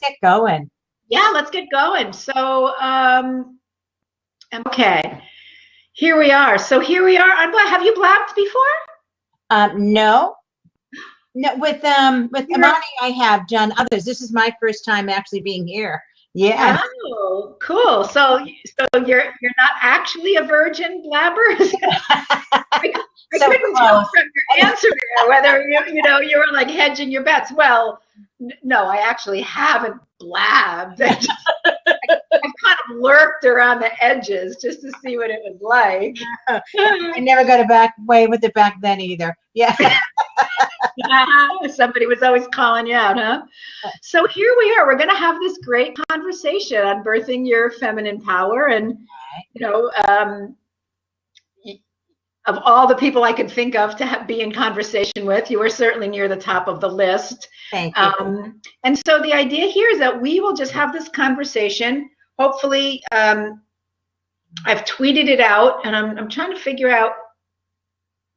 get going. Yeah, let's get going. So, okay, here we are. So here we are. Have you blabbed before? No, no. With Amani, I have done others. This is my first time actually being here. Yes. Oh, cool. So you're not actually a virgin blabber? I So couldn't tell from your answer there whether you were like hedging your bets. Well, no, I actually haven't blabbed. I've kind of lurked around the edges just to see what it was like. I never got away with it back then either. Yeah. Somebody was always calling you out, huh? So here we are. We're going to have this great conversation on birthing your feminine power, and of all the people I could think of to be in conversation with, you are certainly near the top of the list. Thank you. And so the idea here is that we will just have this conversation. Hopefully, I've tweeted it out, and I'm trying to figure out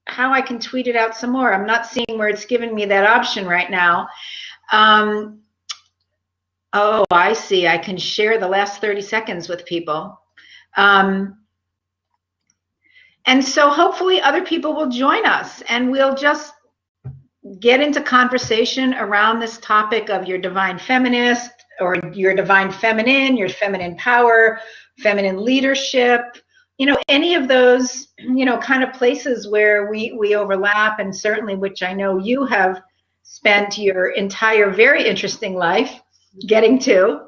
how I can tweet it out some more. I'm not seeing where it's giving me that option right now. Oh, I see. I can share the last 30 seconds with people. And so hopefully other people will join us, and we'll just get into conversation around this topic of your divine feminist or your divine feminine, your feminine power, feminine leadership, any of those, kind of places where we overlap, and certainly which I know you have spent your entire very interesting life getting to.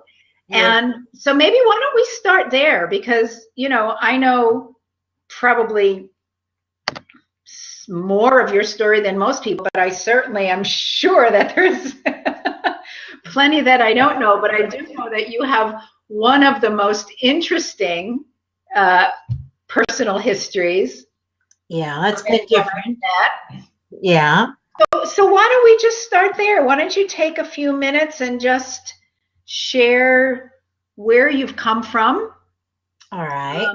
Yeah. And so maybe why don't we start there? Because, I know probably more of your story than most people, but I certainly am sure that there's plenty that I don't know, but I do know that you have one of the most interesting personal histories. Yeah, that's been different. Yeah. So why don't we just start there? Why don't you take a few minutes and just share where you've come from? All right.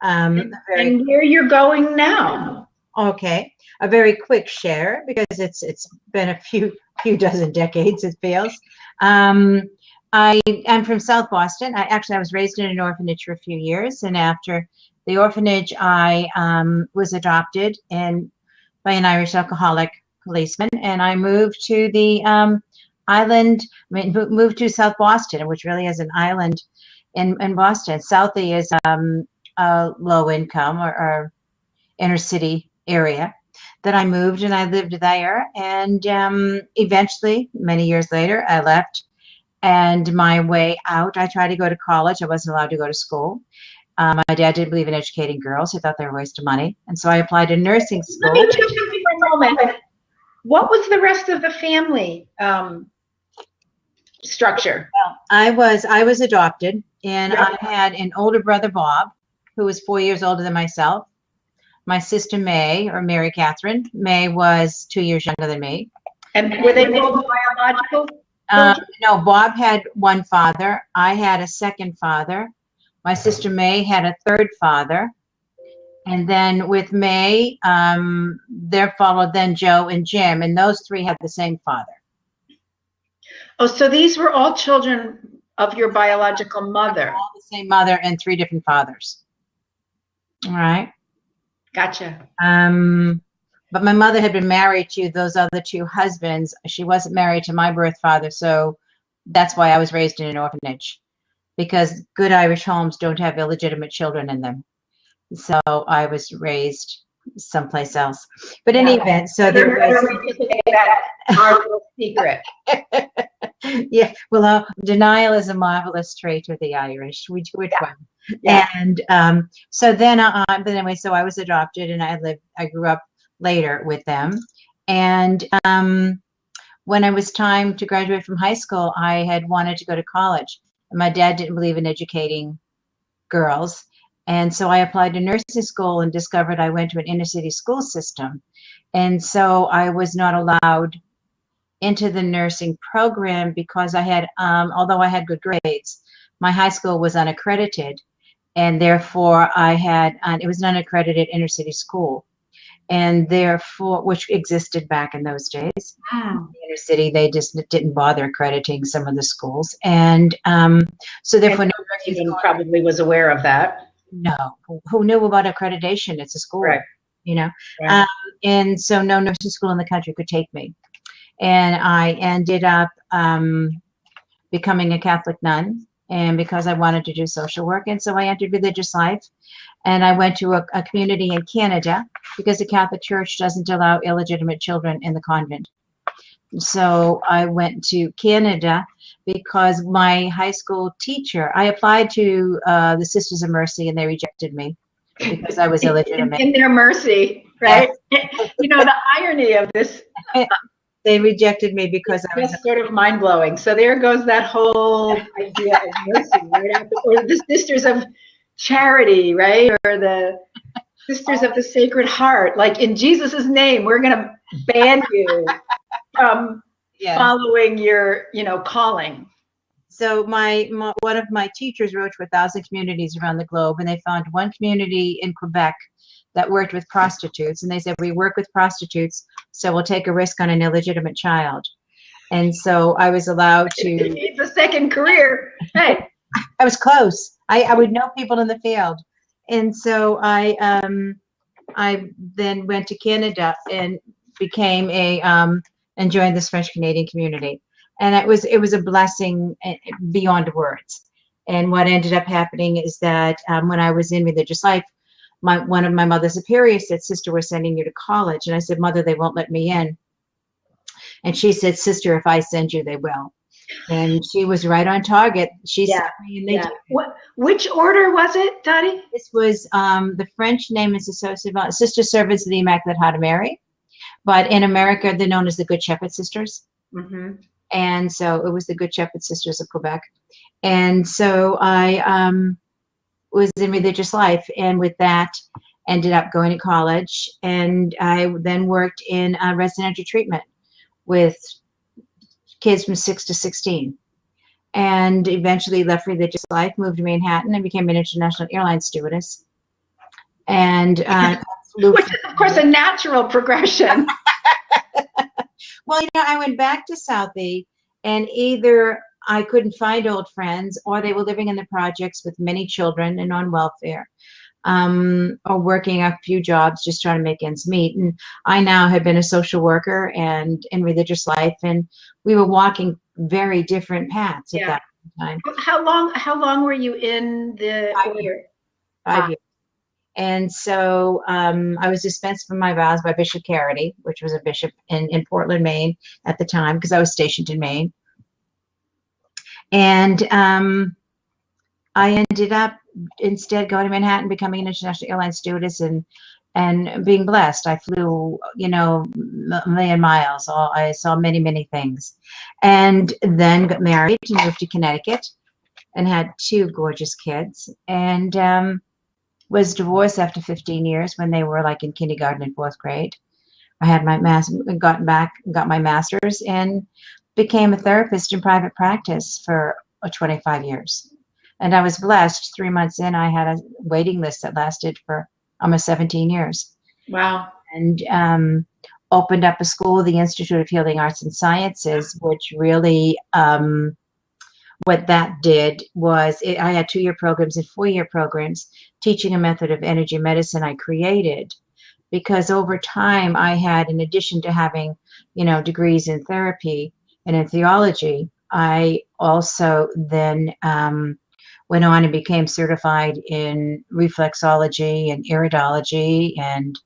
And where you're going now. Okay, a very quick share because it's been a few dozen decades, it feels. I am from South Boston. I was raised in an orphanage for a few years, and after the orphanage, I was adopted by an Irish alcoholic policeman, and I moved to the island. Moved to South Boston, which really is an island in Boston. Southie is a low income or inner city area that I moved, and I lived there, and eventually many years later I left, and my way out, I tried to go to college. I wasn't allowed to go to school. My dad didn't believe in educating girls. He thought they were a waste of money, and so I applied to nursing school. Let me just for a moment. What was the rest of the family structure? Well, I was adopted, and I had an older brother, Bob, who was 4 years older than myself. My sister May, or Mary Catherine. May was 2 years younger than me. And were they both biological? No, Bob had one father. I had a second father. My sister May had a third father. And then with May, there followed then Joe and Jim, and those three had the same father. Oh, so these were all children of your biological mother. All the same mother and three different fathers. All right. Gotcha. But my mother had been married to those other two husbands. She wasn't married to my birth father, so that's why I was raised in an orphanage, because good Irish homes don't have illegitimate children in them. So I was raised someplace else. But in any event, so there was our little secret. Yeah, well, denial is a marvelous trait of the Irish. We do it well. Yeah. And so then, but anyway, so I was adopted, and I grew up later with them. And when it was time to graduate from high school, I had wanted to go to college. And my dad didn't believe in educating girls. And so I applied to nursing school and discovered I went to an inner city school system. And so I was not allowed into the nursing program because I had, although I had good grades, my high school was unaccredited. And therefore I had, it was an unaccredited inner city school. and therefore, which existed back in those days. Mm. In the inner city, they just didn't bother accrediting some of the schools, and so therefore, And no even probably was aware of that. no, who knew about accreditation? It's a school, Right. you know, Right. and so no nursing school in the country could take me, and I ended up becoming a Catholic nun, and because I wanted to do social work, and so I entered religious life, and I went to a community in Canada because the Catholic Church doesn't allow illegitimate children in the convent. So I went to Canada because my high school teacher, I applied to the Sisters of Mercy, and they rejected me because I was illegitimate. In their mercy, right? You know, the irony of this. They rejected me because I was just sort of mind-blowing. So there goes that whole idea of mercy, right? Or the Sisters of Charity, right? Or the Sisters of the Sacred Heart. Like, in Jesus' name, we're going to ban you from following your, calling. So one of my teachers wrote to 1,000 communities around the globe, and they found one community in Quebec that worked with prostitutes, and they said, we work with prostitutes, so we'll take a risk on an illegitimate child. And so I was allowed to. It needs a second career. Hey, I was close. I would know people in the field, and so I then went to Canada and became and joined this French Canadian community, and it was a blessing beyond words. And what ended up happening is that when I was in religious life, one of my mother's superiors said, "Sister, we're sending you to college." And I said, "Mother, they won't let me in." And she said, "Sister, if I send you, they will." And she was right on target. She sent me, and they did. Which order was it, Dottie? This was the French name is associated Sister Servants of the Immaculate Heart of Mary, but in America they're known as the Good Shepherd Sisters. Mm-hmm. And so it was the Good Shepherd Sisters of Quebec. And so I was in religious life, and with that ended up going to college, and I then worked in residential treatment with kids from 6 to 16, and eventually left religious life, moved to Manhattan, and became an international airline stewardess, and which is of course a natural progression. Well, I went back to Southie, and either I couldn't find old friends, or they were living in the projects with many children and on welfare, or working a few jobs just trying to make ends meet. And I now had been a social worker and in religious life, and we were walking very different paths at that time. How long were you in the 5 years? 5 years. And so I was dispensed from my vows by Bishop Carity, which was a bishop in Portland, Maine at the time, because I was stationed in Maine. And I ended up instead going to Manhattan, becoming an international airline stewardess, and being blessed. I flew, a million miles. I saw many, many things, and then got married and moved to Connecticut, and had 2 gorgeous kids, and was divorced after 15 years when they were like in kindergarten and 4th grade. I had my got my master's, and became a therapist in private practice for 25 years. And I was blessed. 3 months in, I had a waiting list that lasted for almost 17 years. Wow. And opened up a school, the Institute of Healing Arts and Sciences, which really, what that did was, I had 2-year programs and 4-year programs teaching a method of energy medicine I created. Because over time, I had, in addition to having, degrees in therapy and in theology, I also then went on and became certified in reflexology and iridology and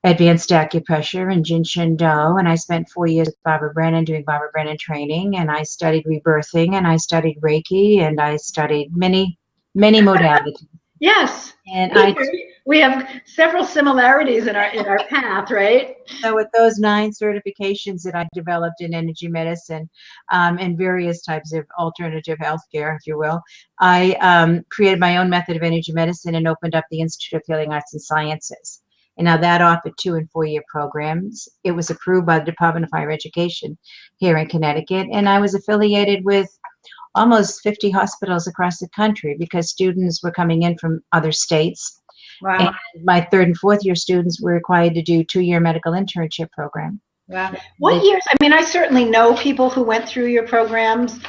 advanced acupressure and Jin Shin Do. And I spent 4 years with Barbara Brennan doing Barbara Brennan training, and I studied rebirthing, and I studied Reiki, and I studied many, many modalities. Yes. And we have several similarities in our path, right? So with those 9 certifications that I developed in energy medicine and various types of alternative healthcare, if you will, I created my own method of energy medicine and opened up the Institute of Healing Arts and Sciences. And now that offered 2- and 4-year programs. It was approved by the Department of Higher Education here in Connecticut, and I was affiliated with almost 50 hospitals across the country because students were coming in from other states, Wow. And my 3rd and 4th year students were required to do 2-year medical internship program. Wow. What years? I mean, I certainly know people who went through your programs.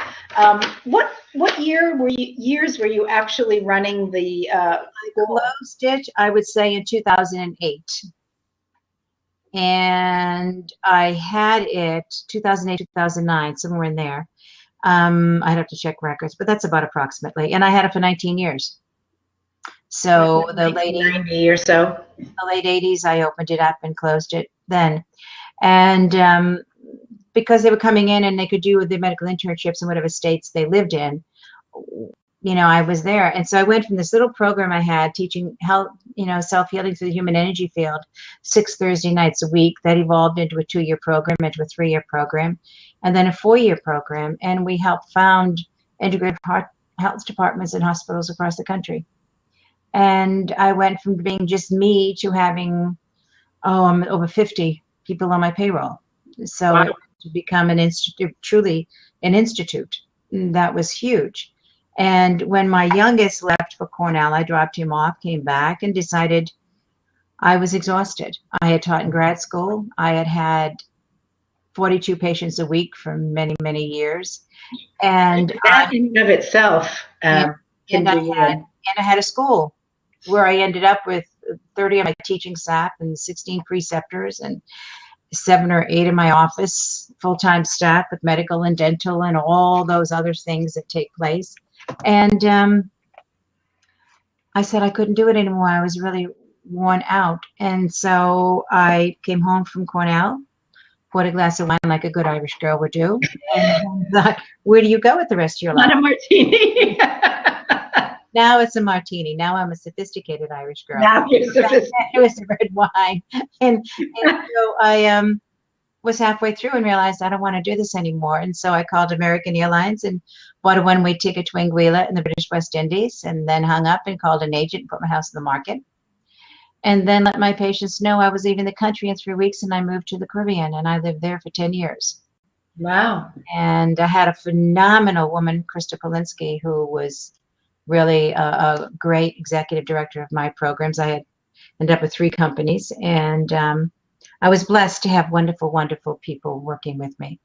What years were you actually running the school? I closed it, I would say, in 2008. And I had it 2008, 2009, somewhere in there. I'd have to check records, but that's about approximately. And I had it for 19 years. So the late 90 or so. The late 80s, I opened it up and closed it then. And because they were coming in and they could do the medical internships in whatever states they lived in, you know, I was there. And so I went from this little program I had teaching health, you know, self-healing through the human energy field, 6 Thursday nights a week. That evolved into a 2-year program, into a 3-year program, and then a 4-year program. And we helped found integrated health departments in hospitals across the country. And I went from being just me to having, I'm over 50 people on my payroll. So wow. To become an institute, truly an institute, that was huge. And when my youngest left for Cornell, I dropped him off, came back, and decided I was exhausted. I had taught in grad school. I had had 42 patients a week for many, many years. And that in and of itself and I had a school where I ended up with 30 of my teaching staff and 16 preceptors and 7 or 8 in my office, full-time staff with medical and dental and all those other things that take place. And I said I couldn't do it anymore. I was really worn out. And so I came home from Cornell, poured a glass of wine like a good Irish girl would do, and thought, where do you go with the rest of your life? Not a martini. Now it's a martini. Now I'm a sophisticated Irish girl. Now you're sophisticated. It was red wine. And so I was halfway through and realized I don't want to do this anymore. And so I called American Airlines and bought a one-way ticket to Anguilla in the British West Indies, and then hung up and called an agent and put my house in the market. And then let my patients know I was leaving the country in 3 weeks, and I moved to the Caribbean, and I lived there for 10 years. Wow. And I had a phenomenal woman, Krista Polinsky, who was really a great executive director of my programs. I had ended up with 3 companies, and I was blessed to have wonderful, wonderful people working with me.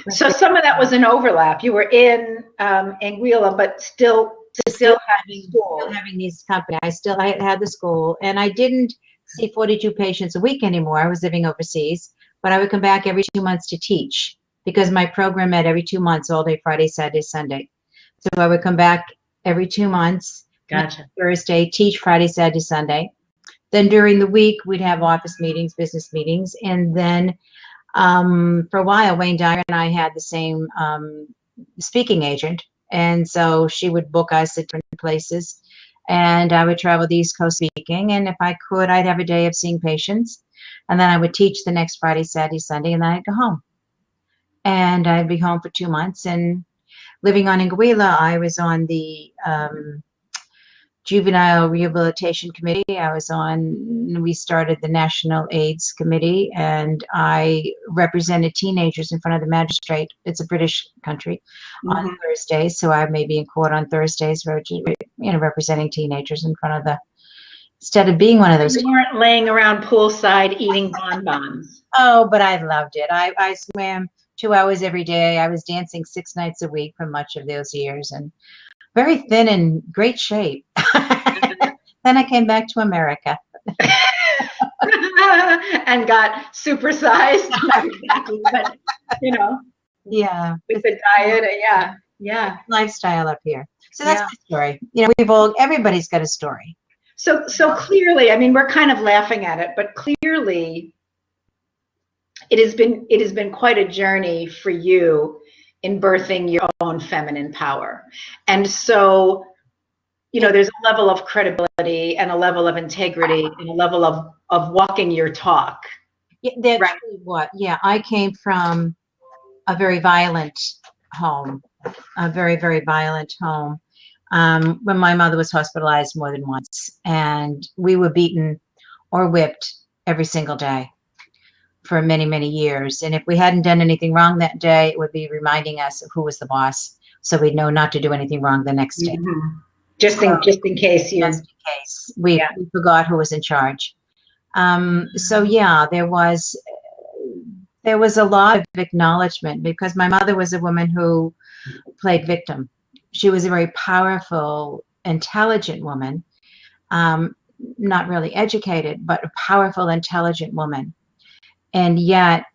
So some of that was an overlap. You were in Anguilla, but still having these companies. I had the school, and I didn't see 42 patients a week anymore. I was living overseas, but I would come back every 2 months to teach, because my program met every 2 months, all day, Friday, Saturday, Sunday. So I would come back every 2 months, gotcha. Thursday, teach Friday, Saturday, Sunday. Then during the week, we'd have office meetings, business meetings. And then for a while, Wayne Dyer and I had the same speaking agent. And so she would book us at different places. And I would travel the East Coast speaking. And if I could, I'd have a day of seeing patients. And then I would teach the next Friday, Saturday, Sunday, and then I'd go home. And I'd be home for 2 months. And living on Anguilla, I was on the Juvenile Rehabilitation Committee. We started the National AIDS Committee, and I represented teenagers in front of the magistrate. It's a British country, on Thursdays, so I may be in court on Thursdays, representing teenagers in front of the, instead of being one of those. You weren't laying around poolside eating bonbons. Oh, but I loved it. I swam 2 hours every day. I was dancing 6 nights a week for much of those years, and very thin and great shape. Then I came back to America. And got supersized. Not exactly, but, Yeah. With the diet, yeah. Lifestyle up here. So that's my story. Everybody's got a story. So clearly, I mean, we're kind of laughing at it, but clearly it has been quite a journey for you in birthing your own feminine power. And so, there's a level of credibility and a level of integrity and a level of walking your talk. Yeah, that's right. What? Yeah, I came from a very violent home, a very, very violent home. When my mother was hospitalized more than once, and we were beaten or whipped every single day for many, many years. And if we hadn't done anything wrong that day, it would be reminding us of who was the boss, so we'd know not to do anything wrong the next day. Just in case you. Just in case we forgot who was in charge. So yeah, there was a lot of acknowledgement because my mother was a woman who played victim. She was a very powerful, intelligent woman, not really educated, but a powerful, intelligent woman. And yet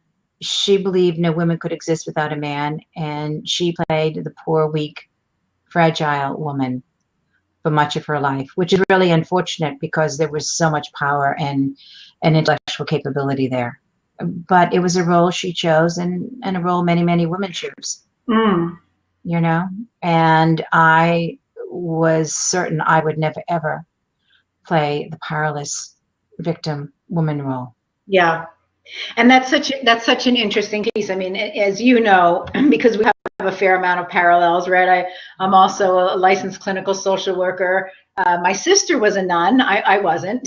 she believed no woman could exist without a man. And she played the poor, weak, fragile woman for much of her life, which is really unfortunate because there was so much power and intellectual capability there. But it was a role she chose and a role many, many women choose. You know, and I was certain I would never, ever play the powerless victim woman role. Yeah. And that's such an interesting case. I mean, as you know, because we have a fair amount of parallels, right? I'm also a licensed clinical social worker. My sister was a nun. I wasn't.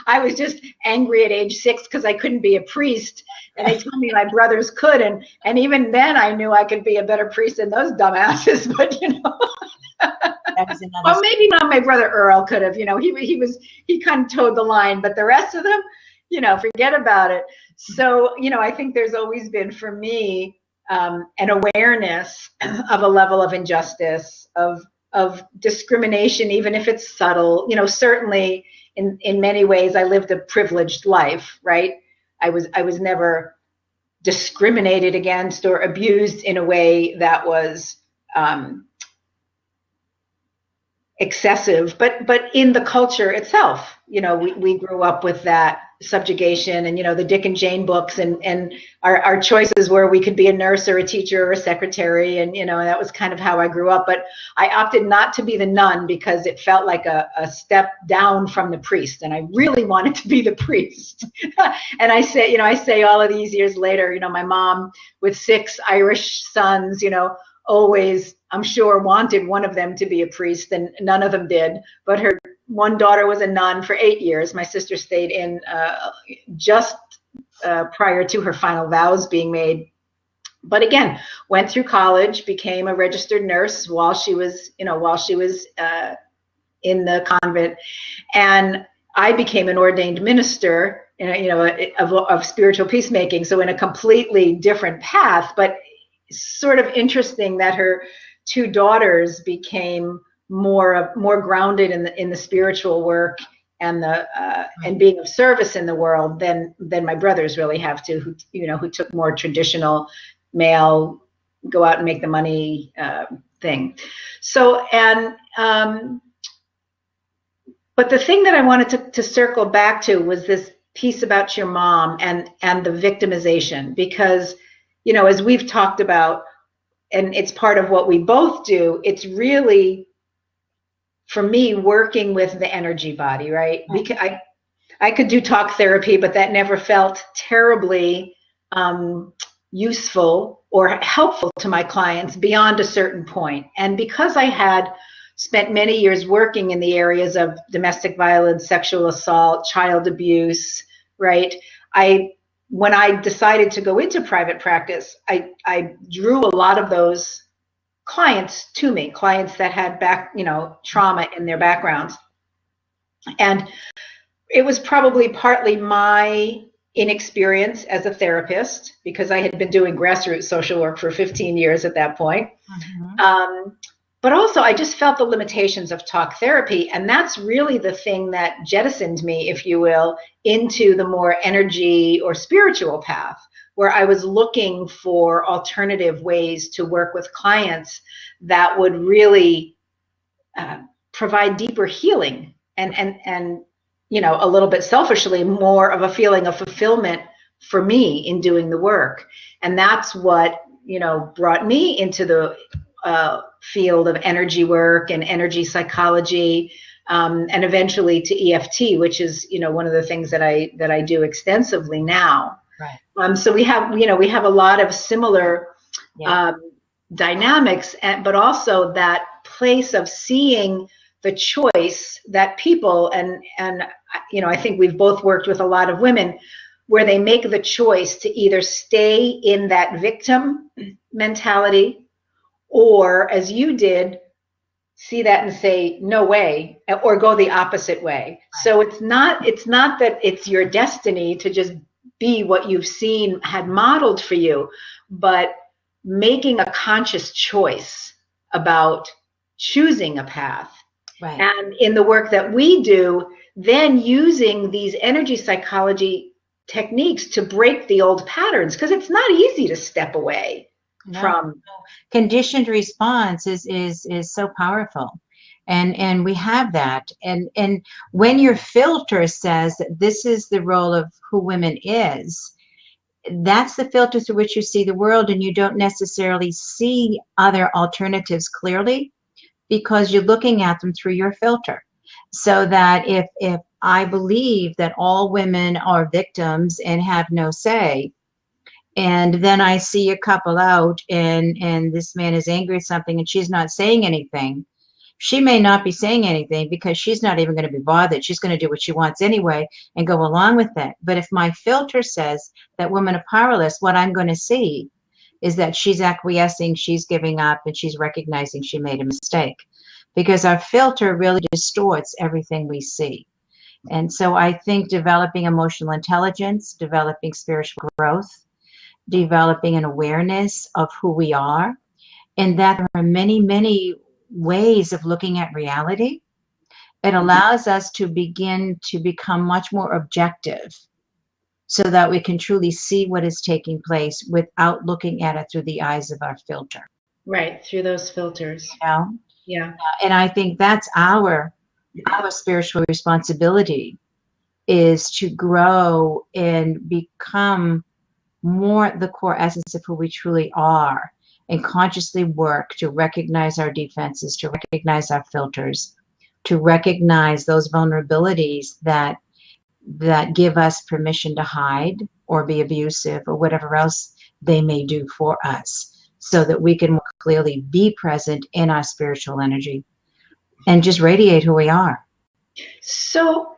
I was just angry at age 6 because I couldn't be a priest. And they told me my brothers could. And even then I knew I could be a better priest than those dumbasses. But, you know, well, maybe not my brother Earl could have, you know, he kind of towed the line, but the rest of them, you know, forget about it. So, you know, I think there's always been for me an awareness of a level of injustice, of discrimination, even if it's subtle. You know, certainly in many ways I lived a privileged life, right? I was never discriminated against or abused in a way that was excessive, but in the culture itself, you know, we grew up with that subjugation and, you know, the Dick and Jane books and our choices were we could be a nurse or a teacher or a secretary. And, you know, that was kind of how I grew up. But I opted not to be the nun because it felt like a step down from the priest. And I really wanted to be the priest. And I say all of these years later, you know, my mom with 6 Irish sons, you know, always, I'm sure, wanted one of them to be a priest, and none of them did. But her one daughter was a nun for 8 years. My sister stayed in just prior to her final vows being made. But again, went through college, became a registered nurse while she was in the convent, and I became an ordained minister, you know, of spiritual peacemaking. So in a completely different path, but sort of interesting that her 2 daughters became more grounded in the spiritual work and and being of service in the world than my brothers really have to, who took more traditional male, go out and make the money thing. So, but the thing that I wanted to circle back to was this piece about your mom and the victimization, because, you know, as we've talked about, and it's part of what we both do, it's really, for me, working with the energy body, right? Because I could do talk therapy, but that never felt terribly useful or helpful to my clients beyond a certain point. And because I had spent many years working in the areas of domestic violence, sexual assault, child abuse, right? When I decided to go into private practice, I drew a lot of those clients to me, clients that had trauma in their backgrounds. And it was probably partly my inexperience as a therapist, because I had been doing grassroots social work for 15 years at that point. Mm-hmm. But also I just felt the limitations of talk therapy. And that's really the thing that jettisoned me, if you will, into the more energy or spiritual path, where I was looking for alternative ways to work with clients that would really provide deeper healing and you know, a little bit selfishly, more of a feeling of fulfillment for me in doing the work. And that's what, you know, brought me into the field of energy work and energy psychology, and eventually to EFT, which is, you know, one of the things that I do extensively now. Right. So we have a lot of similar dynamics, but also that place of seeing the choice that people, and you know, I think we've both worked with a lot of women where they make the choice to either stay in that victim mentality, or, as you did, see that and say, no way, or go the opposite way. So it's not that it's your destiny to just be what you've seen had modeled for you, but making a conscious choice about choosing a path. Right. And in the work that we do, then using these energy psychology techniques to break the old patterns, because it's not easy to step away from. Conditioned response is so powerful. And we have that. And when your filter says that this is the role of who women is, that's the filter through which you see the world, and you don't necessarily see other alternatives clearly because you're looking at them through your filter. So that if I believe that all women are victims and have no say, and then I see a couple out and this man is angry at something and she's not saying anything, she may not be saying anything because she's not even going to be bothered. She's going to do what she wants anyway and go along with it. But if my filter says that women are powerless, what I'm going to see is that she's acquiescing, she's giving up, and she's recognizing she made a mistake. Because our filter really distorts everything we see. And so I think developing emotional intelligence, developing spiritual growth, developing an awareness of who we are, and that there are many, many ways of looking at reality. It allows us to begin to become much more objective so that we can truly see what is taking place without looking at it through the eyes of our filter. Right, through those filters. You know? Yeah. And I think that's our spiritual responsibility, is to grow and become more the core essence of who we truly are, and consciously work to recognize our defenses, to recognize our filters, to recognize those vulnerabilities that give us permission to hide or be abusive or whatever else they may do for us, so that we can more clearly be present in our spiritual energy and just radiate who we are. So,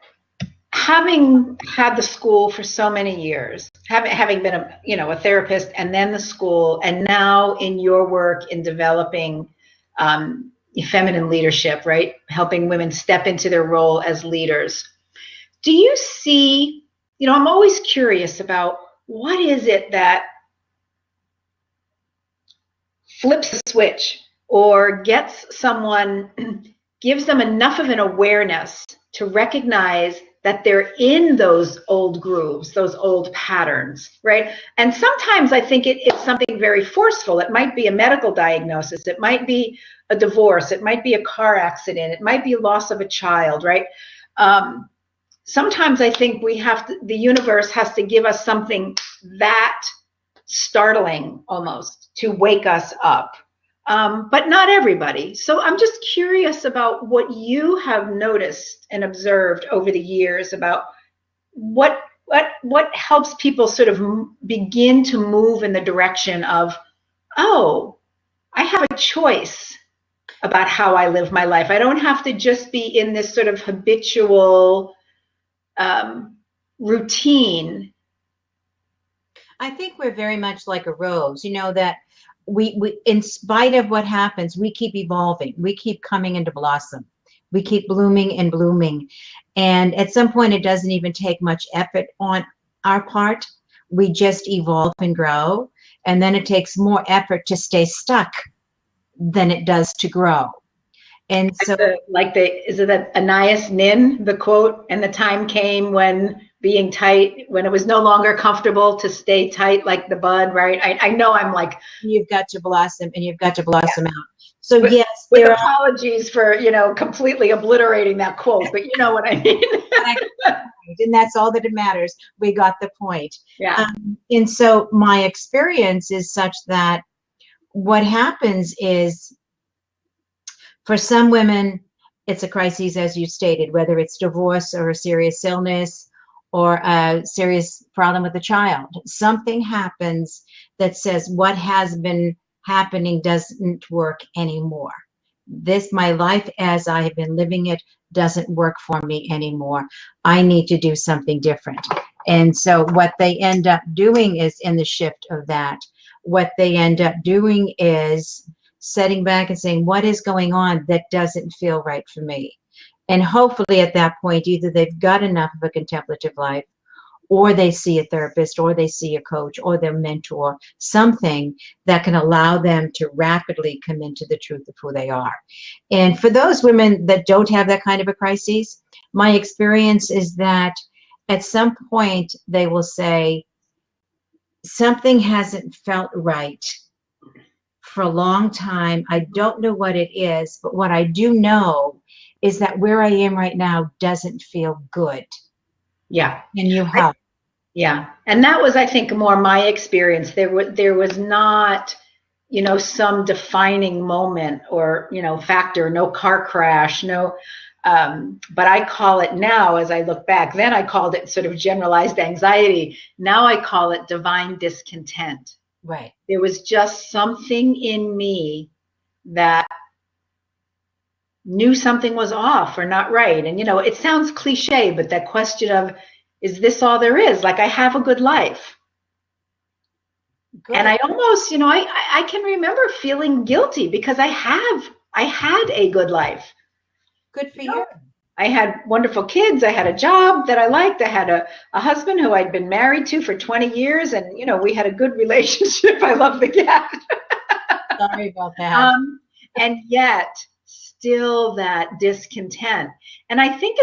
having had the school for so many years, having been a therapist, and then the school, and now in your work in developing feminine leadership, right, helping women step into their role as leaders, do you see? I'm always curious about what is it that flips the switch or gets someone, gives them enough of an awareness to recognize that they're in those old grooves, those old patterns, right? And sometimes I think it's something very forceful. It might be a medical diagnosis. It might be a divorce. It might be a car accident. It might be loss of a child, right? Sometimes I think the universe has to give us something that startling almost to wake us up. But not everybody. So I'm just curious about what you have noticed and observed over the years about what helps people sort of begin to move in the direction of, oh, I have a choice about how I live my life. I don't have to just be in this sort of habitual routine. I think we're very much like a rose, that we in spite of what happens, we keep evolving, we keep coming into blossom, we keep blooming and blooming, and at some point it doesn't even take much effort on our part. We just evolve and grow, and then it takes more effort to stay stuck than it does to grow. And so is it that Anais Nin, the quote, and the time came when being tight, when it was no longer comfortable to stay tight like the bud, right? I know I'm like, you've got to blossom, and you've got to blossom out. So with, yes, with apologies for, completely obliterating that quote, but you know what I mean. And that's all that matters. We got the point. Yeah. And so my experience is such that what happens is, for some women, it's a crisis, as you stated, whether it's divorce or a serious illness or a serious problem with a child. Something happens that says what has been happening doesn't work anymore. My life as I have been living it doesn't work for me anymore. I need to do something different. And so what they end up doing is, in the shift of that, what they end up doing is setting back and saying, what is going on that doesn't feel right for me? And hopefully at that point, either they've got enough of a contemplative life, or they see a therapist, or they see a coach, or their mentor, something that can allow them to rapidly come into the truth of who they are. And for those women that don't have that kind of a crisis, my experience is that at some point they will say, something hasn't felt right for a long time. I don't know what it is, but what I do know is that where I am right now doesn't feel good. Yeah. Can you help? Yeah. And that was, I think, more my experience. There was not, some defining moment or, factor, no car crash, no, but I call it now, as I look back, then I called it sort of generalized anxiety. Now I call it divine discontent. Right. There was just something in me that knew something was off or not right. And, it sounds cliche, but that question of, is this all there is? Like, I have a good life. Good. And I almost, I can remember feeling guilty because I had a good life. Good for you. I had wonderful kids. I had a job that I liked. I had a husband who I'd been married to for 20 years. And, we had a good relationship. I love the cat. Sorry about that. And yet still that discontent. And I think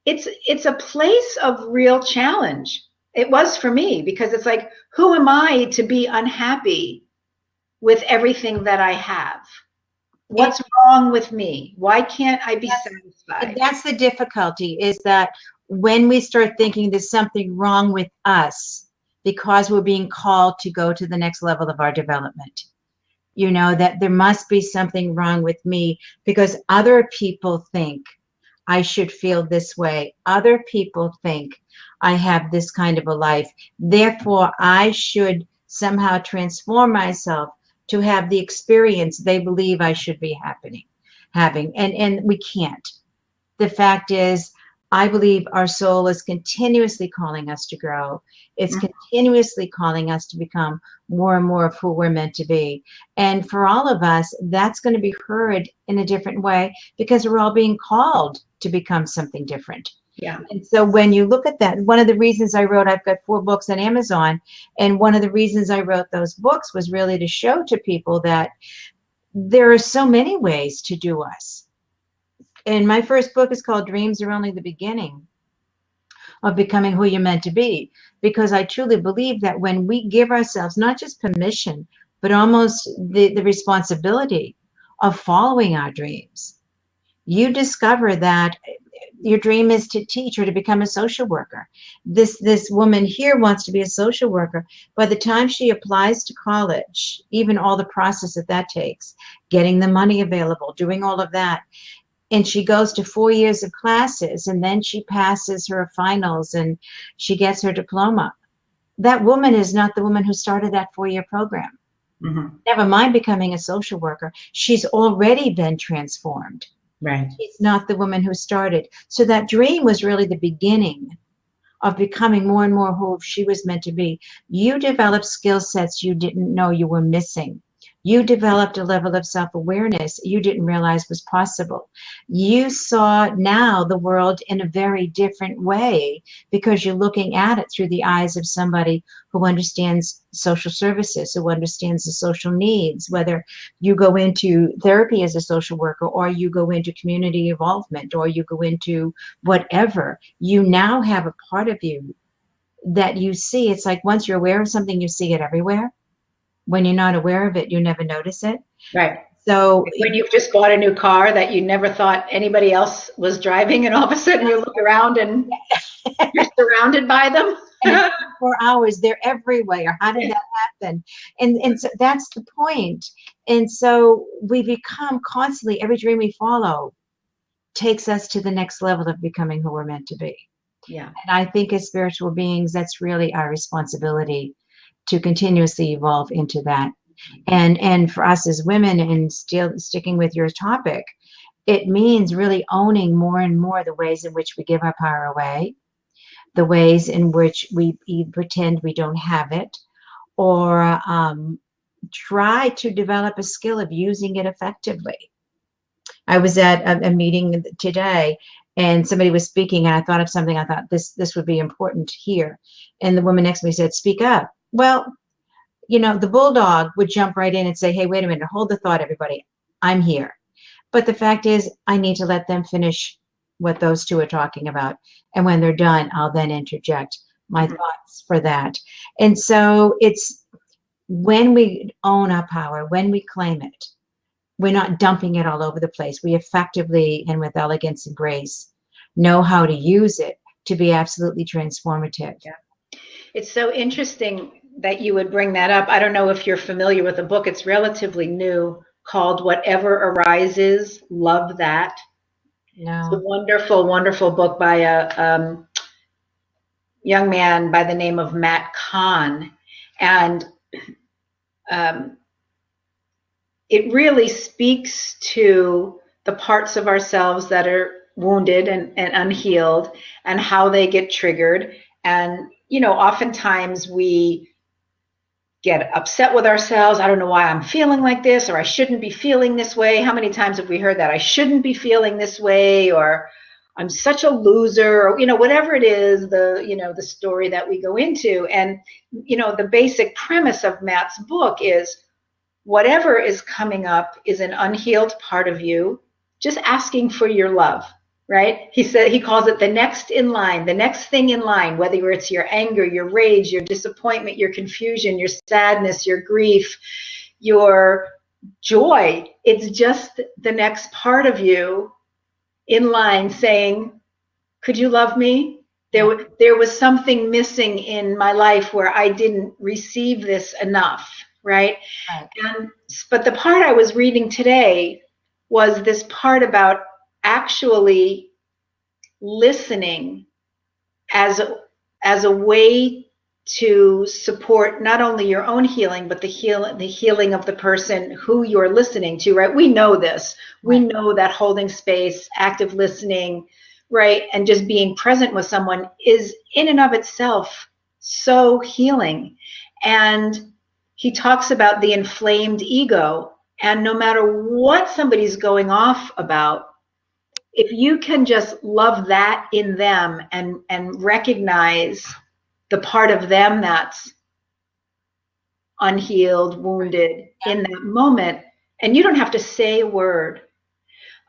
it's a place of real challenge. It was for me, because it's like, who am I to be unhappy with everything that I have? What's wrong with me? Why can't I be satisfied? That's the difficulty, is that when we start thinking there's something wrong with us because we're being called to go to the next level of our development, that there must be something wrong with me because other people think I should feel this way. Other people think I have this kind of a life. Therefore, I should somehow transform myself to have the experience they believe I should be having. And we can't. The fact is, I believe our soul is continuously calling us to grow. It's continuously calling us to become more and more of who we're meant to be. And for all of us, that's going to be heard in a different way because we're all being called to become something different. Yeah. And so when you look at that, one of the reasons I wrote, I've got 4 books on Amazon, and one of the reasons I wrote those books was really to show to people that there are so many ways to do us. And my first book is called Dreams Are Only the Beginning of Becoming Who You're Meant to Be, because I truly believe that when we give ourselves not just permission, but almost the responsibility of following our dreams, you discover that your dream is to teach or to become a social worker. This woman here wants to be a social worker. By the time she applies to college, even all the process that takes, getting the money available, doing all of that, and she goes to 4 years of classes, and then she passes her finals and she gets her diploma. That woman is not the woman who started that 4-year program. Mm-hmm. Never mind becoming a social worker. She's already been transformed. Right. She's not the woman who started. So that dream was really the beginning of becoming more and more who she was meant to be. You developed skill sets you didn't know you were missing. You developed a level of self-awareness you didn't realize was possible. You saw now the world in a very different way because you're looking at it through the eyes of somebody who understands social services, who understands the social needs, whether you go into therapy as a social worker or you go into community involvement or you go into whatever. You now have a part of you that you see. It's like once you're aware of something, you see it everywhere. When you're not aware of it, you never notice it. Right. So when you've just bought a new car that you never thought anybody else was driving, and all of a sudden you look around and you're surrounded by them. And for hours, they're everywhere. How did that happen? And so that's the point. And so we become constantly, every dream we follow takes us to the next level of becoming who we're meant to be. Yeah. And I think as spiritual beings, that's really our responsibility, to continuously evolve into that. And for us as women, and still sticking with your topic, it means really owning more and more the ways in which we give our power away, the ways in which we pretend we don't have it, or try to develop a skill of using it effectively. I was at a meeting today, and somebody was speaking, and I thought of something. I thought this would be important here. And the woman next to me said, "Speak up." Well, you know, the bulldog would jump right in and say, "Hey, wait a minute, hold the thought, everybody. I'm here." But the fact is, I need to let them finish what those two are talking about. And when they're done, I'll then interject my thoughts for that. And so it's when we own our power, when we claim it, we're not dumping it all over the place. We effectively and with elegance and grace know how to use it to be absolutely transformative. Yeah. It's so interesting that you would bring that up. I don't know if you're familiar with a book. It's relatively new called Whatever Arises, Love That. No. It's a wonderful, wonderful book by a young man by the name of Matt Kahn. And it really speaks to the parts of ourselves that are wounded and unhealed and how they get triggered. And, you know, oftentimes we get upset with ourselves. I don't know why I'm feeling like this, or I shouldn't be feeling this way. How many times have we heard that? I shouldn't be feeling this way, or I'm such a loser, or, you know, whatever it is, the story that we go into. And, you know, the basic premise of Matt's book is whatever is coming up is an unhealed part of you, just asking for your love, right? He calls it the next in line, the next thing in line, whether it's your anger, your rage, your disappointment, your confusion, your sadness, your grief, your joy. It's just the next part of you in line saying, could you love me? There was something missing in my life where I didn't receive this enough, right? But the part I was reading today was this part about actually listening as a way to support not only your own healing, but the healing of the person who you're listening to, right? We know this. We know that holding space, active listening, right, and just being present with someone is in and of itself so healing. And he talks about the inflamed ego, and no matter what somebody's going off about, if you can just love that in them and recognize the part of them that's unhealed, wounded in that moment, and you don't have to say a word,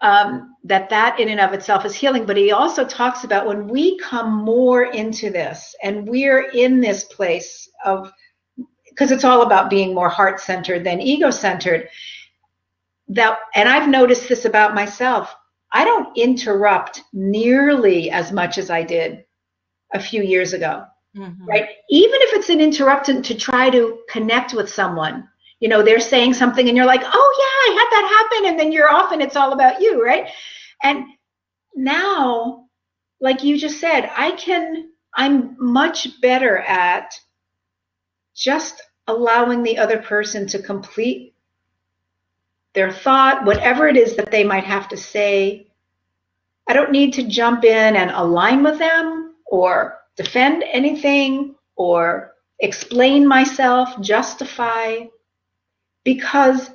that in and of itself is healing. But he also talks about when we come more into this and we're in this place of, because it's all about being more heart-centered than ego-centered, and I've noticed this about myself, I don't interrupt nearly as much as I did a few years ago, right? Even if it's an interruption to try to connect with someone, you know, they're saying something and you're like, oh yeah, I had that happen. And then you're off and it's all about you, right? And now, like you just said, I'm much better at just allowing the other person to complete their thought, whatever it is that they might have to say. I don't need to jump in and align with them or defend anything or explain myself, justify, because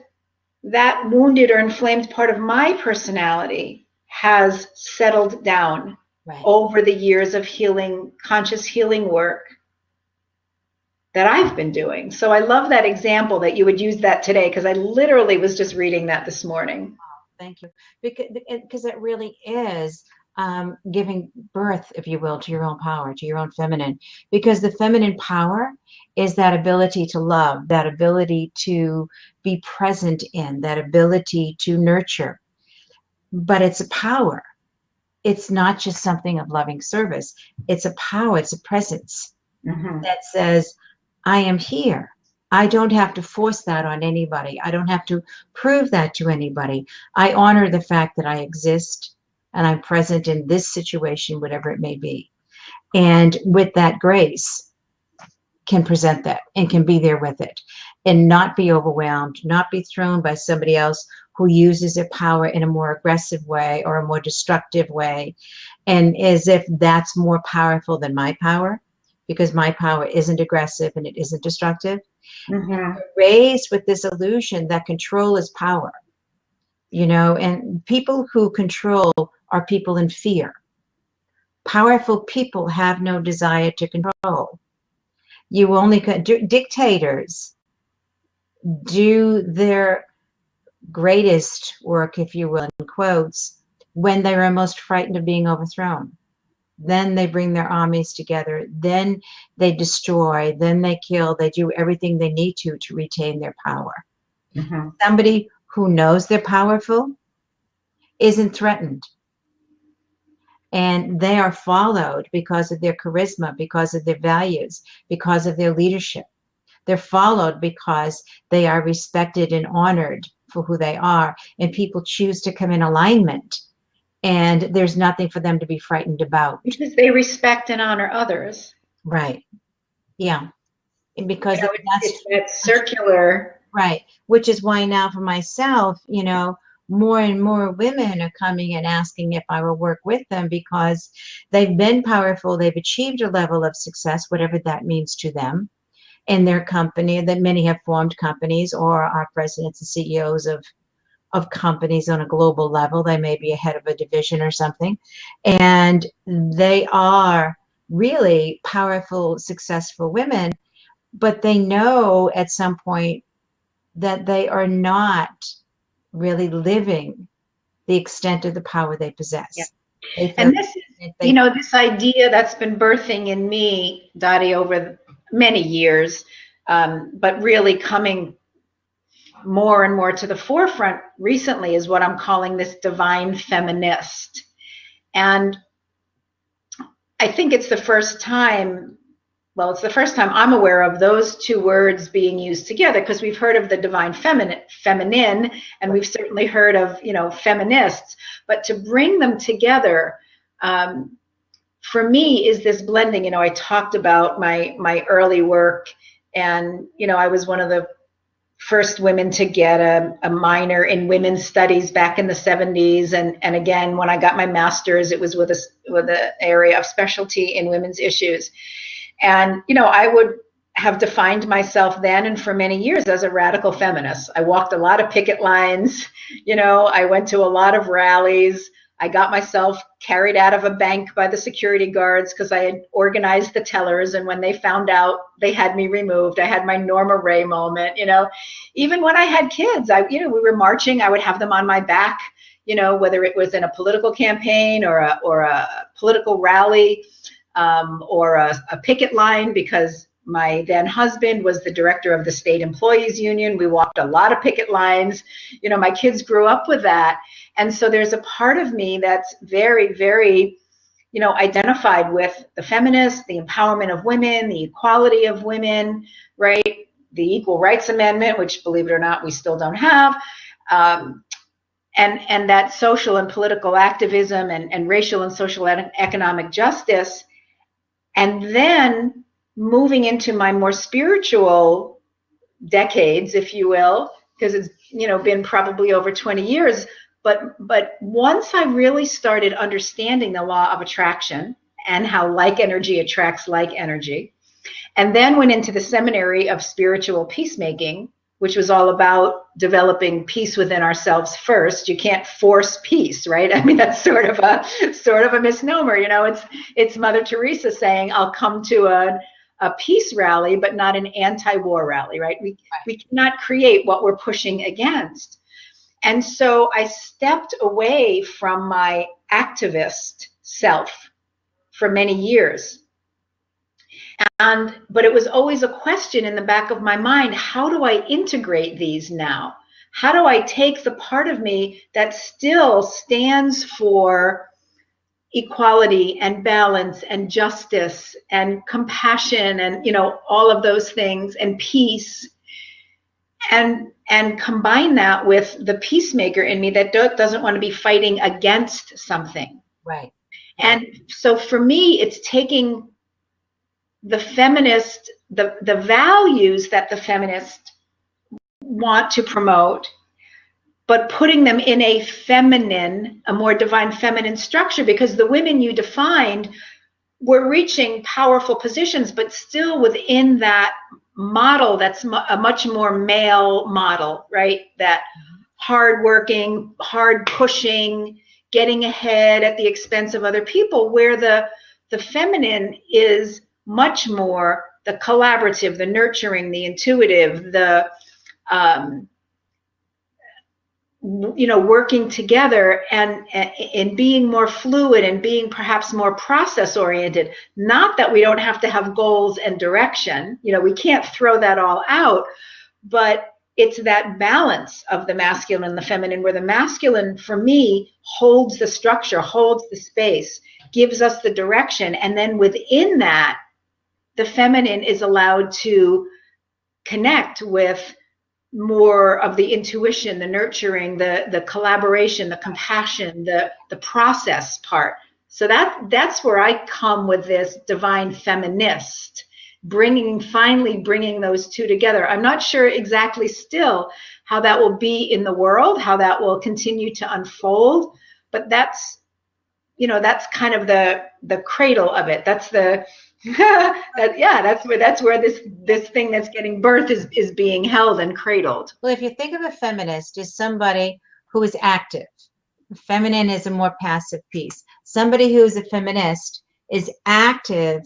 that wounded or inflamed part of my personality has settled down over the years of healing, conscious healing work that I've been doing. So I love that example that you would use that today, because I literally was just reading that this morning. Oh, thank you. Because it really is giving birth, if you will, to your own power, to your own feminine. Because the feminine power is that ability to love, that ability to be present in, that ability to nurture. But it's a power. It's not just something of loving service. It's a power, it's a presence that says, I am here. I don't have to force that on anybody. I don't have to prove that to anybody. I honor the fact that I exist and I'm present in this situation, whatever it may be. And with that grace, can present that and can be there with it and not be overwhelmed, not be thrown by somebody else who uses their power in a more aggressive way or a more destructive way. And as if that's more powerful than my power, because my power isn't aggressive and it isn't destructive. Mm-hmm. Raised with this illusion that control is power, and people who control are people in fear. Powerful people have no desire to control. You only dictators do their greatest work, if you will, in quotes, when they are most frightened of being overthrown. Then they bring their armies together. Then they destroy. Then they kill. They do everything they need to retain their power. Mm-hmm. Somebody who knows they're powerful isn't threatened. And they are followed because of their charisma, because of their values, because of their leadership. They're followed because they are respected and honored for who they are. And people choose to come in alignment. And there's nothing for them to be frightened about. Because they respect and honor others. Right. Yeah. And because it's that circular. Right. Which is why now for myself, more and more women are coming and asking if I will work with them because they've been powerful. They've achieved a level of success, whatever that means to them, in their company. That many have formed companies or are presidents and CEOs of companies on a global level. They may be a head of a division or something. And they are really powerful, successful women, but they know at some point that they are not really living the extent of the power they possess. Yeah. And this is, this idea that's been birthing in me, Dottie, over many years, but really coming more and more to the forefront recently is what I'm calling this divine feminist. And I think it's the first time I'm aware of those two words being used together, because we've heard of the divine feminine, and we've certainly heard of, feminists, but to bring them together, for me, is this blending. I talked about my early work, and, I was one of the first women to get a minor in women's studies back in the 70s. And again, when I got my master's, it was with an area of specialty in women's issues. And, I would have defined myself then and for many years as a radical feminist. I walked a lot of picket lines, I went to a lot of rallies. I got myself carried out of a bank by the security guards because I had organized the tellers. And when they found out, they had me removed. I had my Norma Ray moment, Even when I had kids, we were marching. I would have them on my back, whether it was in a political campaign or a political rally, or a picket line, because my then husband was the director of the state employees union. We walked a lot of picket lines. My kids grew up with that. And so there's a part of me that's very, very, identified with the feminists, the empowerment of women, the equality of women, right? The Equal Rights Amendment, which, believe it or not, we still don't have. And that social and political activism and racial and social and economic justice. And then moving into my more spiritual decades, if you will, because it's, been probably over 20 years. But once I really started understanding the law of attraction and how like energy attracts like energy, and then went into the seminary of spiritual peacemaking, which was all about developing peace within ourselves first. You can't force peace, right? I mean, that's sort of a misnomer. It's Mother Teresa saying, "I'll come to a peace rally, but not an anti-war rally," right? We cannot create what we're pushing against. And so I stepped away from my activist self for many years. But it was always a question in the back of my mind: how do I integrate these now? How do I take the part of me that still stands for equality and balance and justice and compassion and, all of those things, and peace, and combine that with the peacemaker in me that doesn't want to be fighting against something. Right. And so for me, it's taking the feminist, the values that the feminists want to promote, but putting them in a more divine feminine structure, because the women you defined were reaching powerful positions, but still within that model that's a much more male model, right? That hardworking, hard pushing, getting ahead at the expense of other people, where the feminine is much more the collaborative, the nurturing, the intuitive, the working together and being more fluid and being perhaps more process oriented. Not that we don't have to have goals and direction, we can't throw that all out, but it's that balance of the masculine and the feminine, where the masculine, for me, holds the structure, holds the space, gives us the direction, and then within that, the feminine is allowed to connect with more of the intuition, the nurturing, the collaboration, the compassion, the process part. So that's where I come with this divine feminist, finally bringing those two together. I'm not sure exactly still how that will be in the world, how that will continue to unfold, but that's kind of the cradle of it. That's the that's where this thing that's getting birth is being held and cradled. Well, if you think of a feminist as somebody who is active, feminine is a more passive piece. Somebody who is a feminist is active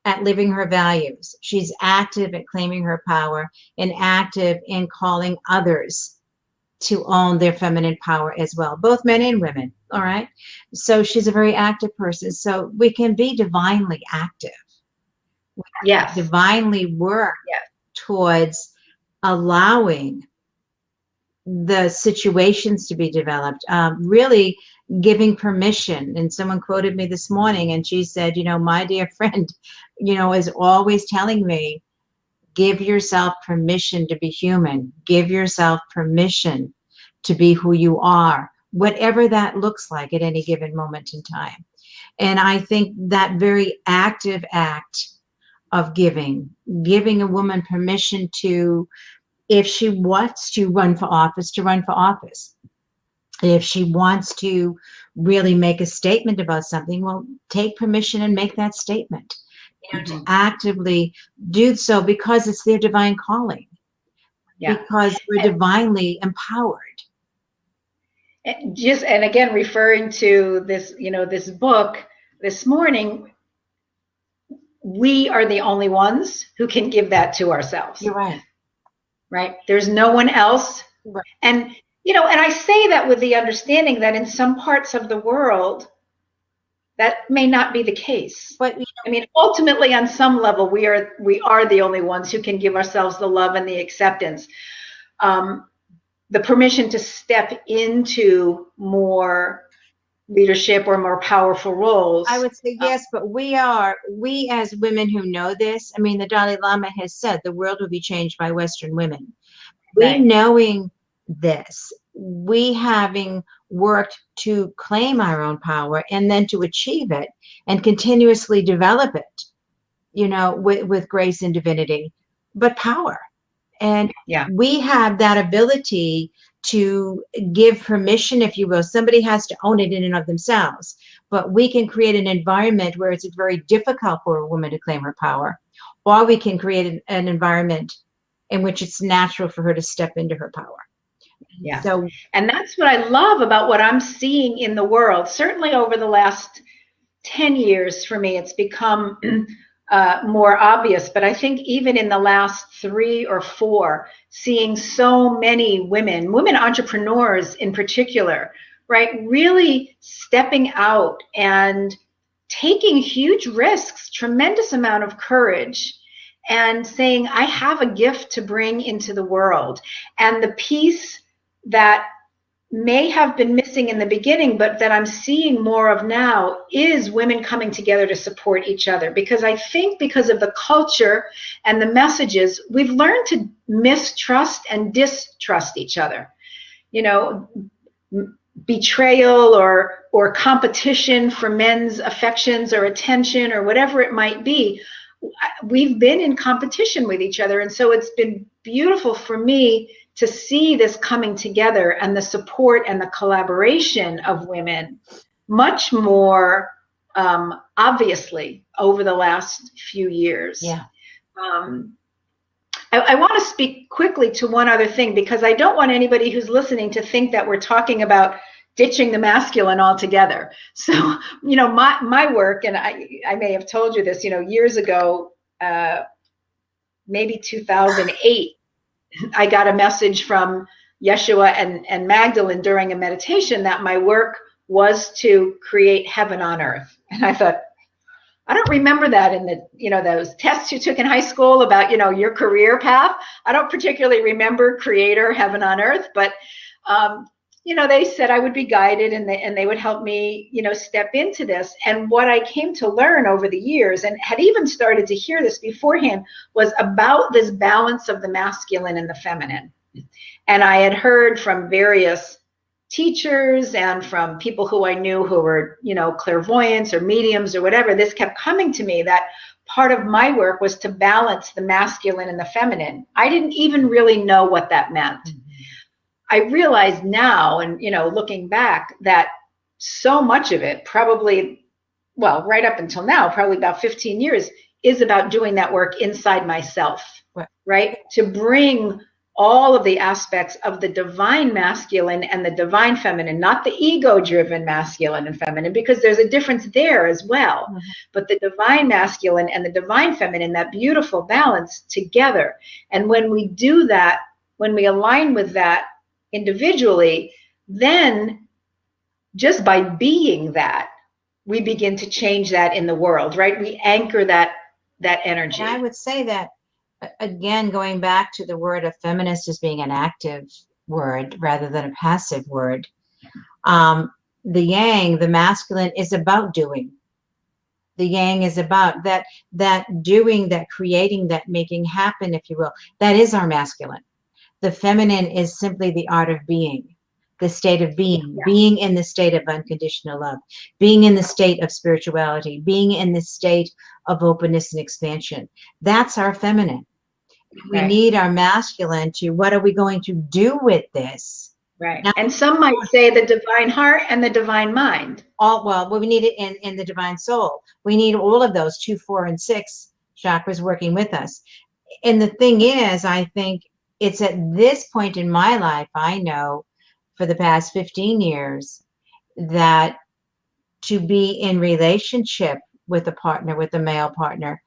at living her values. She's active at claiming her power and active in calling others to own their feminine power as well, both men and women. All right. So she's a very active person. So we can be divinely active. Yes. Divinely work towards allowing the situations to be developed, really giving permission. And someone quoted me this morning and she said, my dear friend, is always telling me, give yourself permission to be human. Give yourself permission to be who you are, whatever that looks like at any given moment in time. And I think that very active act of giving a woman permission to, if she wants to run for office, to run for office. If she wants to really make a statement about something, well, take permission and make that statement. To actively do so because it's their divine calling. Yeah. Because we're divinely empowered. And again, referring to this, this book this morning, we are the only ones who can give that to ourselves. You're right. Right? There's no one else. Right. And, and I say that with the understanding that in some parts of the world, that may not be the case. But I mean, ultimately, on some level, we are the only ones who can give ourselves the love and the acceptance, the permission to step into more leadership or more powerful roles. I would say yes, but we as women who know this, I mean, the Dalai Lama has said the world will be changed by Western women. Right. We knowing this, we having worked to claim our own power and then to achieve it and continuously develop it, with grace and divinity, but power. And we have that ability to give permission, if you will. Somebody has to own it in and of themselves, but we can create an environment where it's very difficult for a woman to claim her power, or we can create an environment in which it's natural for her to step into her power. Yeah. So, and that's what I love about what I'm seeing in the world. Certainly over the last 10 years for me, it's become more obvious, but I think even in the last 3 or 4, seeing so many women entrepreneurs in particular, right, really stepping out and taking huge risks, tremendous amount of courage, and saying, I have a gift to bring into the world. And the piece that may have been missing in the beginning, but that I'm seeing more of now, is women coming together to support each other. Because I think because of the culture and the messages, we've learned to mistrust and distrust each other. Betrayal or competition for men's affections or attention or whatever it might be. We've been in competition with each other. And so it's been beautiful for me to see this coming together and the support and the collaboration of women much more obviously over the last few years. Yeah. I want to speak quickly to one other thing, because I don't want anybody who's listening to think that we're talking about ditching the masculine altogether. So, my work, and I may have told you this, years ago, maybe 2008, I got a message from Yeshua and Magdalene during a meditation that my work was to create heaven on earth. And I thought, I don't remember that in the, those tests you took in high school about, your career path. I don't particularly remember creator, heaven on earth, but, they said I would be guided, and they would help me, step into this. And what I came to learn over the years, and had even started to hear this beforehand, was about this balance of the masculine and the feminine. And I had heard from various teachers and from people who I knew who were, clairvoyants or mediums or whatever. This kept coming to me, that part of my work was to balance the masculine and the feminine. I didn't even really know what that meant. Mm-hmm. I realize now, and, looking back, that so much of it, probably, well, right up until now, probably about 15 years, is about doing that work inside myself, right? To bring all of the aspects of the divine masculine and the divine feminine, not the ego-driven masculine and feminine, because there's a difference there as well. Mm-hmm. But the divine masculine and the divine feminine, that beautiful balance together. And when we do that, when we align with that individually, then just by being that, we begin to change that in the world, right? We anchor that energy. And I would say that, again, going back to the word of feminist as being an active word rather than a passive word, the yang, the masculine, is about doing. The yang is about that doing, that creating, that making happen, if you will. That is our masculine. The feminine is simply the art of being, the state of being, being in the state of unconditional love, being in the state of spirituality, being in the state of openness and expansion. That's our feminine. We need our masculine to, what are we going to do with this? Right. Now, and some might say the divine heart and the divine mind. We need it in the divine soul. We need all of those 2, 4, and 6 chakras working with us. And the thing is, I think it's at this point in my life, I know for the past 15 years, that to be in relationship with a partner, with a male partner,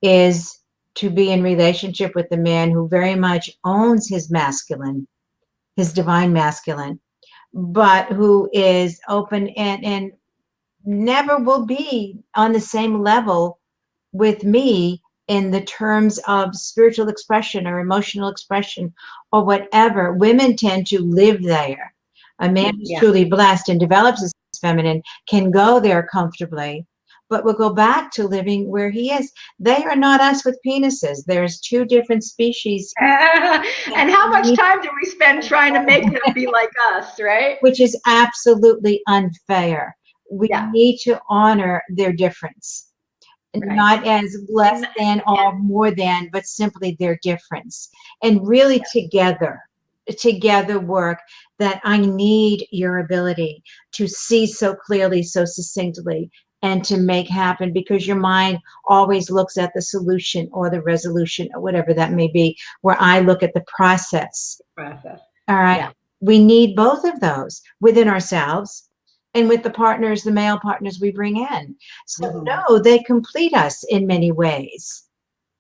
is to be in relationship with the man who very much owns his masculine, his divine masculine, but who is open and never will be on the same level with me in the terms of spiritual expression or emotional expression or whatever. Women tend to live there. A man who's truly blessed and develops his feminine can go there comfortably, but will go back to living where he is. They are not us with penises. There's 2 different species. And how much time do we spend trying to make them be like us, right? Which is absolutely unfair. We need to honor their difference. Not as less than or more than, but simply their difference. And really together work that I need your ability to see so clearly, so succinctly, and to make happen, because your mind always looks at the solution or the resolution or whatever that may be, where I look at the process. All right. Yeah. We need both of those within ourselves and with the partners, the male partners we bring in. So no, they complete us in many ways,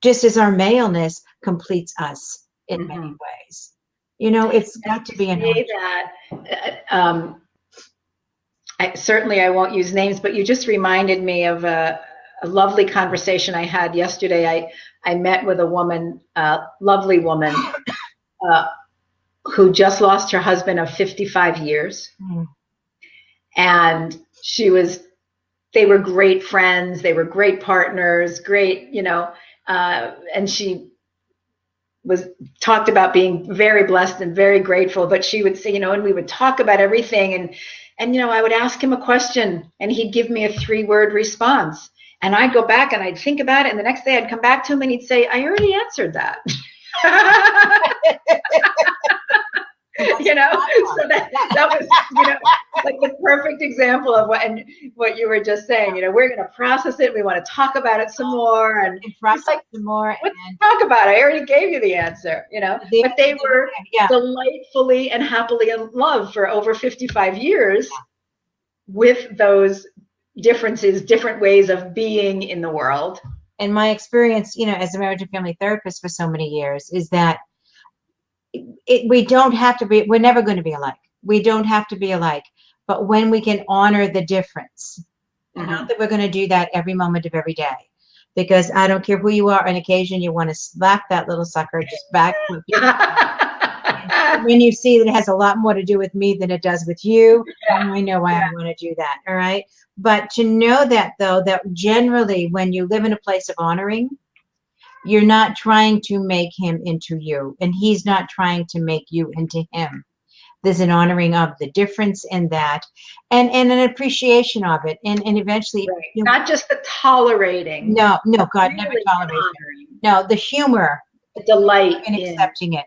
just as our maleness completes us in many ways. It's got to be an I won't use names, but you just reminded me of a lovely conversation I had yesterday. I met with a woman, a lovely woman, who just lost her husband of 55 years. And they were great friends. They were great partners, great, and she talked about being very blessed and very grateful, but she would say, and we would talk about everything. And I would ask him a question and he'd give me a 3-word response. And I'd go back and I'd think about it. And the next day I'd come back to him and he'd say, I already answered that. You know, so that was, you know, like the perfect example of what you were just saying. You know, we're going to process it. We want to talk about it some more, and process like, some more. Let's talk about it. I already gave you the answer. You know, but they were delightfully and happily in love for over 55 years with those differences, different ways of being in the world. And my experience, you know, as a marriage and family therapist for so many years is that we don't have to be, we're never going to be alike. We don't have to be alike. But when we can honor the difference, not that we're going to do that every moment of every day, because I don't care who you are, on occasion you want to slap that little sucker just back. When you see that it has a lot more to do with me than it does with you, I know why I want to do that. All right. But to know that, though, that generally when you live in a place of honoring, you're not trying to make him into you, and he's not trying to make you into him. There's an honoring of the difference in that, and an appreciation of it, and eventually, not just the tolerating. No, God, really never tolerating. No, the humor, the delight in accepting it.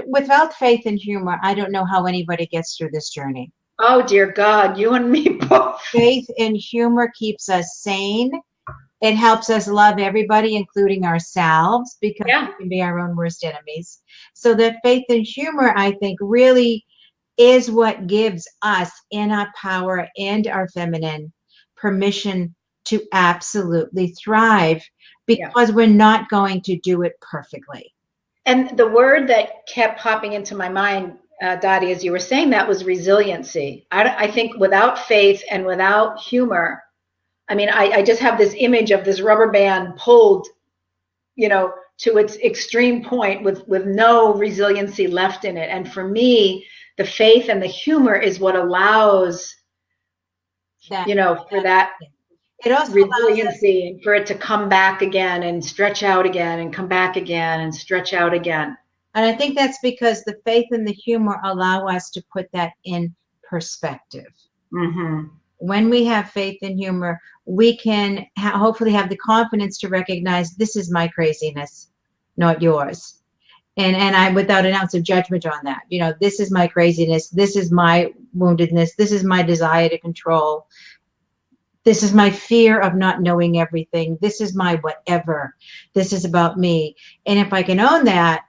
Without faith and humor, I don't know how anybody gets through this journey. Oh dear God, you and me both. Faith and humor keeps us sane. It helps us love everybody, including ourselves, because we can be our own worst enemies. So that faith and humor, I think, really is what gives us in our power and our feminine permission to absolutely thrive, because we're not going to do it perfectly. And the word that kept popping into my mind, Dottie, as you were saying that, was resiliency. I think without faith and without humor, I mean, I just have this image of this rubber band pulled, you know, to its extreme point with no resiliency left in it. And for me, the faith and the humor is what allows, you know, for that it also resiliency and for it to come back again and stretch out again and come back again and stretch out again. And I think that's because the faith and the humor allow us to put that in perspective. When we have faith and humor, we can hopefully have the confidence to recognize this is my craziness, not yours. And I, without an ounce of judgment on that, you know, this is my craziness. This is my woundedness. This is my desire to control. This is my fear of not knowing everything. This is my whatever. This is about me. And if I can own that,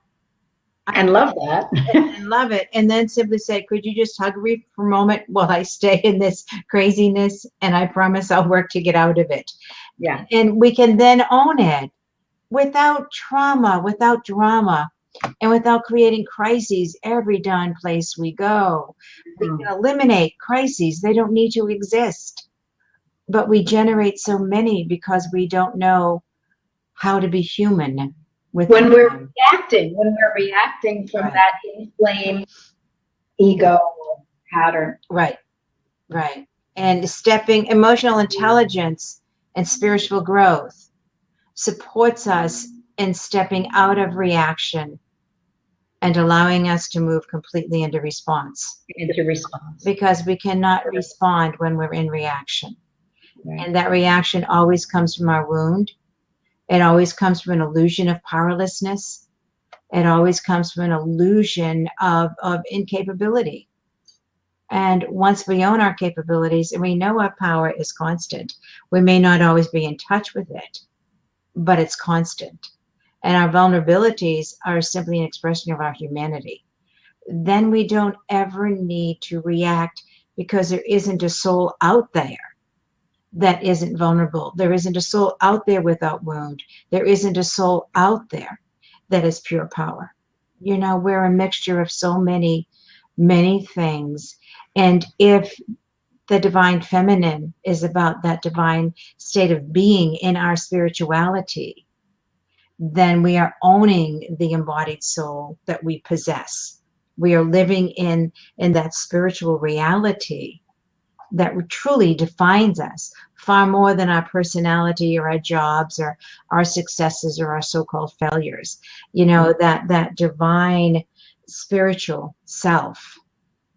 and love that and love it, and then simply say, could you just hug me for a moment while I stay in this craziness, and I promise I'll work to get out of it. And we can then own it without trauma, without drama, and without creating crises every darn place we go. We can eliminate crises. They don't need to exist, but we generate so many because we don't know how to be human. When we're reacting from that inflamed ego pattern. Right. And emotional intelligence and spiritual growth supports us in stepping out of reaction and allowing us to move completely into response. Because we cannot respond when we're in reaction. And that reaction always comes from our wound. It always comes from an illusion of powerlessness. It always comes from an illusion of incapability. And once we own our capabilities and we know our power is constant, we may not always be in touch with it, but it's constant. And our vulnerabilities are simply an expression of our humanity. Then we don't ever need to react, because there isn't a soul out there that isn't vulnerable. There isn't a soul out there without wound. There isn't a soul out there that is pure power. You know, we're a mixture of so many, many things. And if the divine feminine is about that divine state of being in our spirituality, then we are owning the embodied soul that we possess. We are living in that spiritual reality that truly defines us far more than our personality or our jobs or our successes or our so-called failures. You know, that divine spiritual self.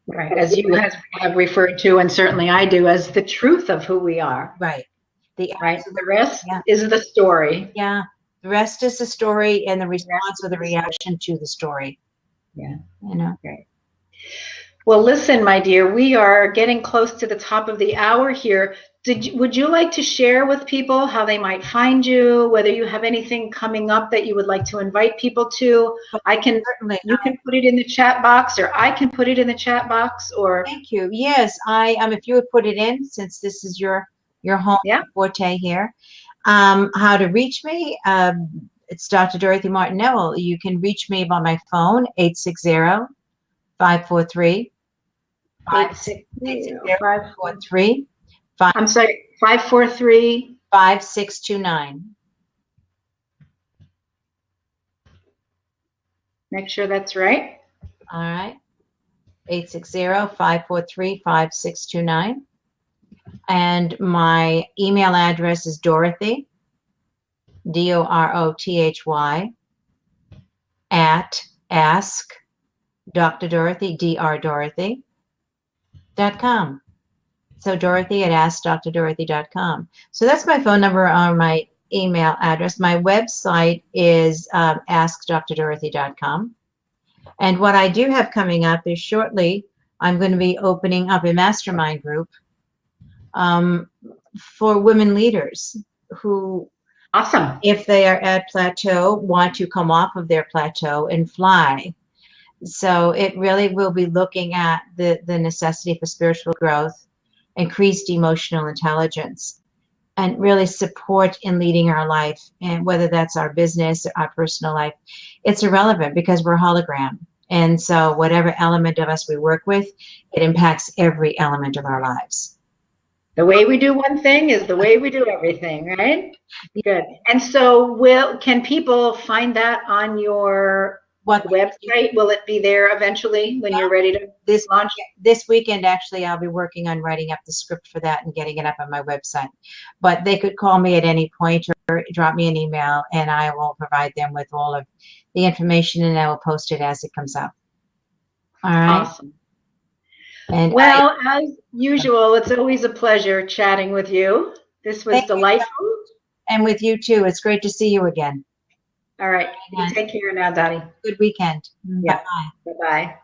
Right, as you have referred to, and certainly I do, as the truth of who we are. Right. The rest is the story. Yeah, the rest is the story and the response or the reaction to the story. Yeah. You know. Right. Well, listen, my dear, we are getting close to the top of the hour here. Would you like to share with people how they might find you, whether you have anything coming up that you would like to invite people to? Certainly. You can put it in the chat box, or I can put it in the chat box, or. Thank you. Yes, if you would put it in, since this is your home forte here. How to reach me? It's Dr. Dorothy Martin Neville. You can reach me by my phone, 860-543. 543. I'm sorry, 543. 5629. Make sure that's right. All right. 860-543-5629. And my email address is Dorothy, DOROTHY, at ask Dr. Dorothy, drdorothy.com. So Dorothy at askdrdorothy.com. So that's my phone number or my email address. My website is askdrdorothy.com. And what I do have coming up is shortly, I'm going to be opening up a mastermind group for women leaders who, awesome, if they are at plateau, want to come off of their plateau and fly. So it really will be looking at the necessity for spiritual growth, increased emotional intelligence, and really support in leading our life. And whether that's our business, our personal life, it's irrelevant because we're a hologram. And so whatever element of us we work with, it impacts every element of our lives. The way we do one thing is the way we do everything, right? Good. And so can people find that on your website? Will it be there eventually when you're ready to launch? This weekend, actually, I'll be working on writing up the script for that and getting it up on my website. But they could call me at any point or drop me an email, and I will provide them with all of the information, and I will post it as it comes up. All right? Awesome. And as usual, it's always a pleasure chatting with you. This was delightful. And with you, too. It's great to see you again. All right. You take care now, Dottie. Good weekend. Yeah. Bye-bye. Bye-bye.